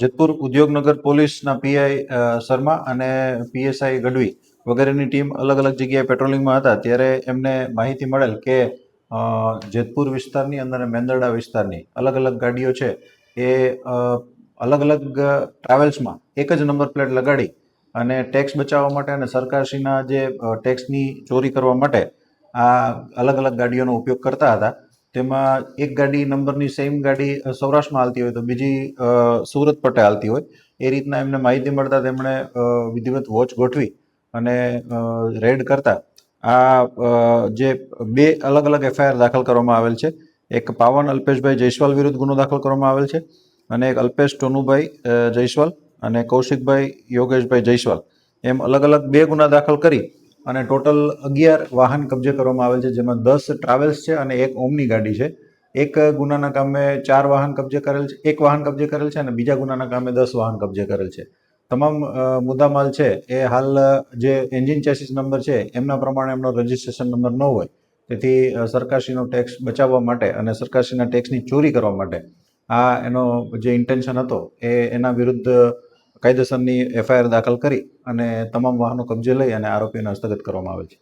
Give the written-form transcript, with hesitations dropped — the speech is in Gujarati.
જેતપુર ઉદ્યોગનગર પોલીસના પીઆઈ શર્મા અને પીએસઆઈ ગઢવી વગેરેની ટીમ અલગ અલગ જગ્યાએ પેટ્રોલિંગમાં હતા ત્યારે એમને માહિતી મળેલ કે જેતપુર વિસ્તારની અંદર અને મેંદરડા વિસ્તારની અલગ અલગ ગાડીઓ છે એ અલગ અલગ ટ્રાવેલ્સમાં એક જ નંબર પ્લેટ લગાડી અને ટેક્સ બચાવવા માટે અને સરકારશ્રીના જે ટેક્સની ચોરી કરવા માટે આ અલગ અલગ ગાડીઓનો ઉપયોગ કરતા હતા. તેમાં એક ગાડી નંબરની સેમ ગાડી સૌરાષ્ટ્રમાં હાલતી હોય તો બીજી સુરત પટે હાલતી હોય એ રીતના એમને માહિતી મળતા તેમણે વિધિવત વોચ ગોઠવી અને રેડ કરતા આ જે બે અલગ અલગ એફઆઈઆર દાખલ કરવામાં આવેલ છે. એક પાવન અલ્પેશભાઈ જયસ્વાલ વિરુદ્ધ ગુનો દાખલ કરવામાં આવેલ છે અને એક અલ્પેશ ટોનુભાઈ જયસ્વાલ અને કૌશિકભાઈ યોગેશભાઈ જયસ્વાલ એમ અલગ અલગ બે ગુના દાખલ કરી અને ટોટલ 11 વાહન કબજે કરવામાં આવેલ છે, જેમાં 10 ટ્રાવેલ્સ છે અને એક ઓમની ગાડી છે. એક ગુનાના કામે 4 વાહન કબજે કરેલ છે, એક વાહન કબજે કરેલ છે અને બીજા ગુનાના કામે 10 વાહન કબજે કરેલ છે. તમામ મુદ્દામાલ છે એ હાલ જે એન્જિન ચેસિસ નંબર છે એમના પ્રમાણે એમનો રજિસ્ટ્રેશન નંબર ન હોય, તેથી સરકારશ્રીનો ટેક્સ બચાવવા માટે અને સરકારશ્રીના ટેક્સની ચોરી કરવા માટે આ એનો જે ઇન્ટેન્શન હતો એના વિરુદ્ધ કાયદેસરની એફઆઈઆર દાખલ કરી અને તમામ વાહનો કબજે લઈ અને આરોપીઓને હસ્તગત કરવામાં આવે છે.